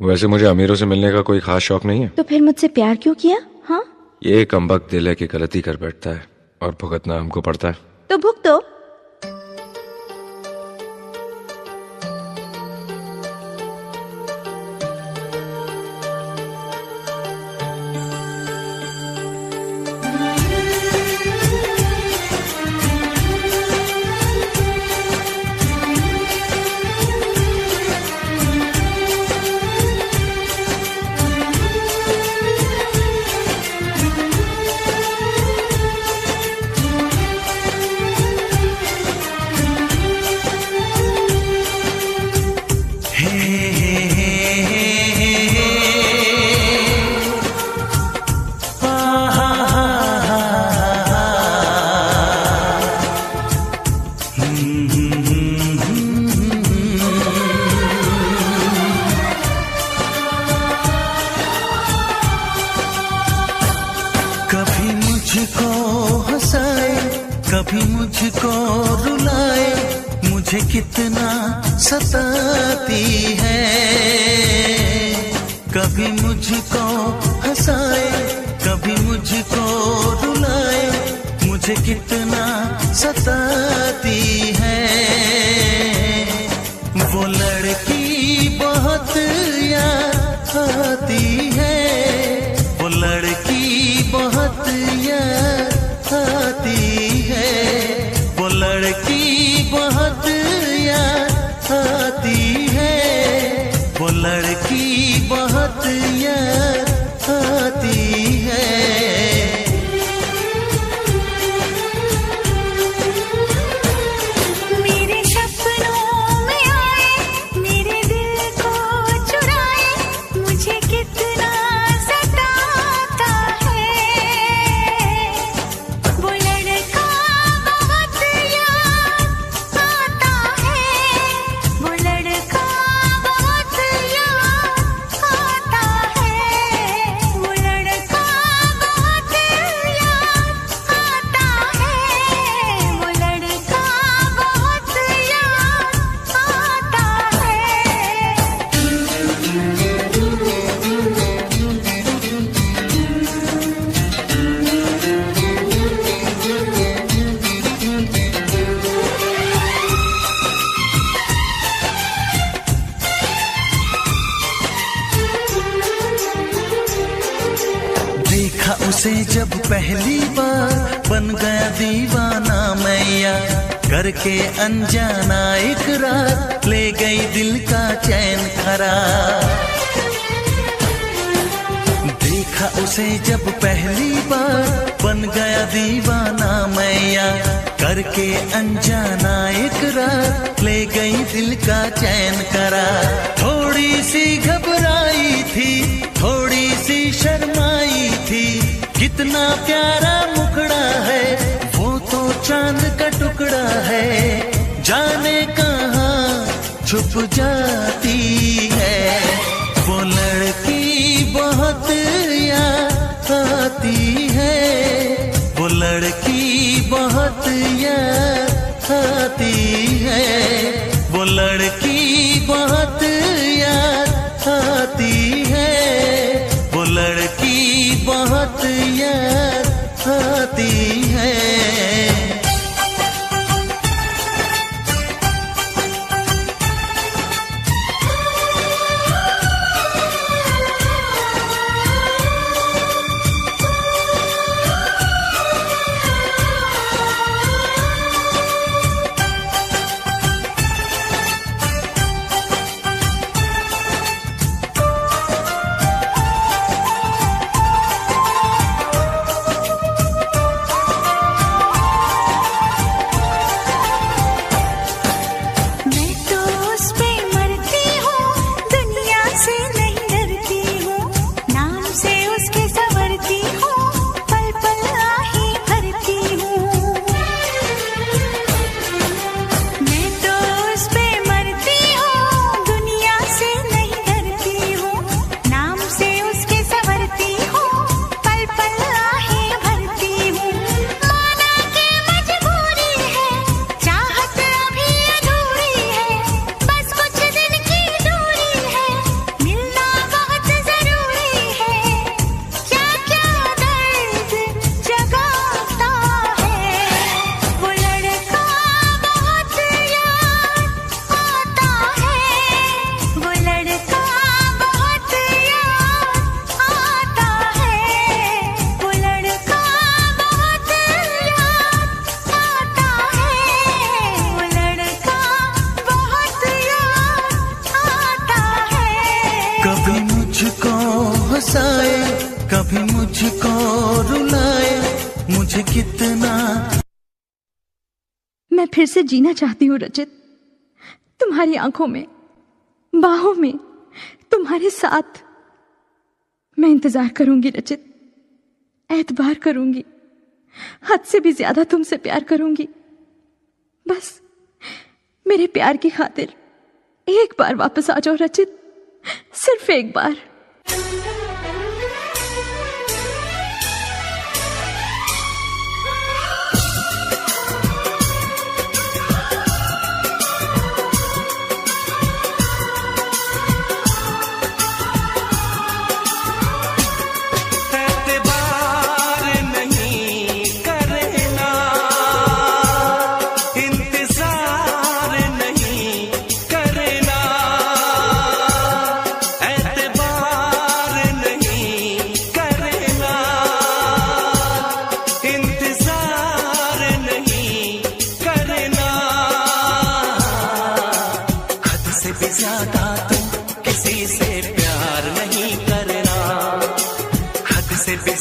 वैसे मुझे अमीरों से मिलने का कोई खास शौक नहीं है। तो फिर मुझसे प्यार क्यों किया? हाँ, ये कमबख्त दिल है कि गलती कर बैठता है और भुगतना हमको पड़ता है। तो भुगतो। कभी मुझको हंसाए, कभी मुझको रुलाए, मुझे कितना सताती है। कभी मुझको हंसाए, कभी मुझको रुलाए, मुझे कितना सताती है। वो लड़की बहुत याद आती है, वो लड़की बहुत याद आती है, वो लड़की बहुत याद आती है, वो लड़की बहुत याद आती है। मेरे सपनों में आए, मेरे दिल को चुराए, मुझे कितना सताता है। वो लड़का बहुत याद आता है, वो लड़का बहुत याद आता है, वो लड़का बहुत याद आता है, वो लड़का बहुत याद आता देखा उसे जब पहली बार, बन गया दीवाना मैया, करके अनजाना इकरार, ले गई दिल का चैन करार। देखा उसे जब पहली बार, बन गया दीवाना मैया, करके अनजाना इकरार, ले गई दिल का चैन करार। थोड़ी सी घबराई थी, थोड़ी सी शर्माई थी, कितना प्यारा मुखड़ा है, वो तो चांद का टुकड़ा है, जाने कहाँ छुप जाती है। वो लड़की बहुत याद आती है, वो लड़की बहुत याद आती है, वो लड़की बहुत याद आती है, वो लड़की बहुत याद आती है। हंसाए, कभी मुझको रुलाए, मुझे कितना। मैं फिर से जीना चाहती हूँ रचित, तुम्हारी आंखों में, बाहों में, तुम्हारे साथ। मैं इंतजार करूंगी रचित, एतबार करूंगी, हद से भी ज्यादा तुमसे प्यार करूंगी। बस मेरे प्यार की खातिर एक बार वापस आ जाओ रचित, सिर्फ एक बार।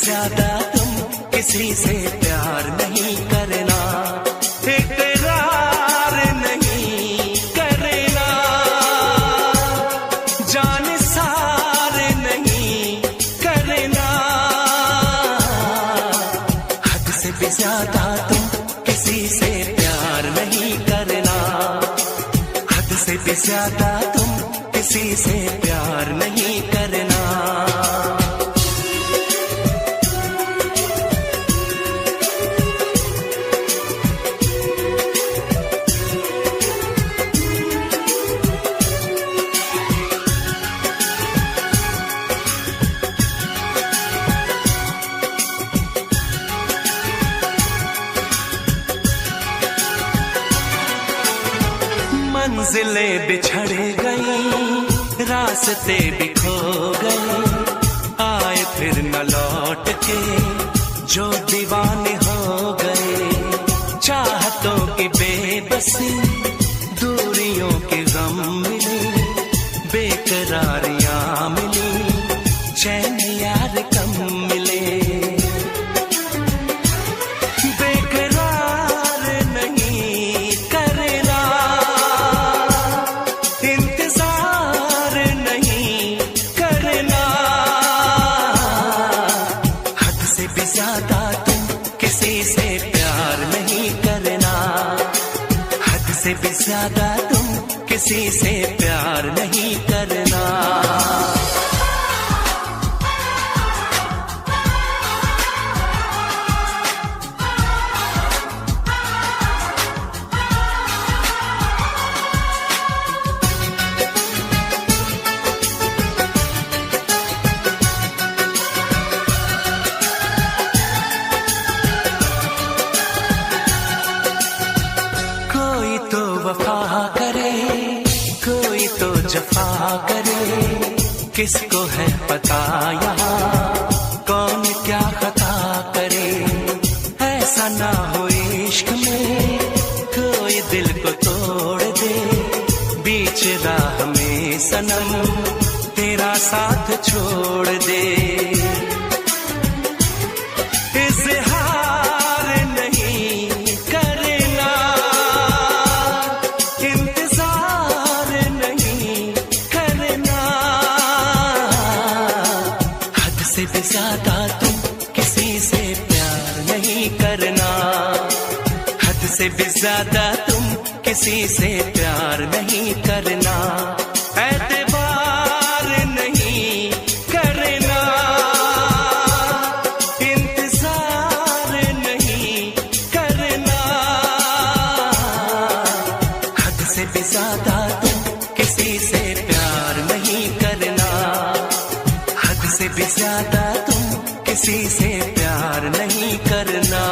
ज्यादा तुम किसी से प्यार नहीं करना, इकरार नहीं करना, जान सार नहीं करना। हद से भी ज्यादा तुम किसी से प्यार नहीं करना, हद से भी ज्यादा तुम किसी से प्यार नहीं करना। मंजिलें बिछड़ गई, रास्ते भी खो गए, आए फिर न लौट के जो दीवाने हो गए। चाहतों की बेबसी, दूरियों के गम मिले, बेकरारियां मिली, चैन यार कम मिले। ज्यादा तुम किसी से प्यार नहीं करना। जफा करे, किसको है पता यहाँ कौन क्या खता करे। ऐसा ना हो इश्क में कोई दिल को तोड़ दे, बीच राह में सनम तेरा साथ छोड़ दे। ज्यादा तुम किसी से प्यार नहीं करना, हद से भी ज्यादा तुम किसी से प्यार नहीं करना। एतबार नहीं करना, इंतजार नहीं करना। हद से भी ज्यादा तुम किसी से प्यार नहीं करना, हद से भी ज्यादा तुम किसी से प्यार नहीं करना।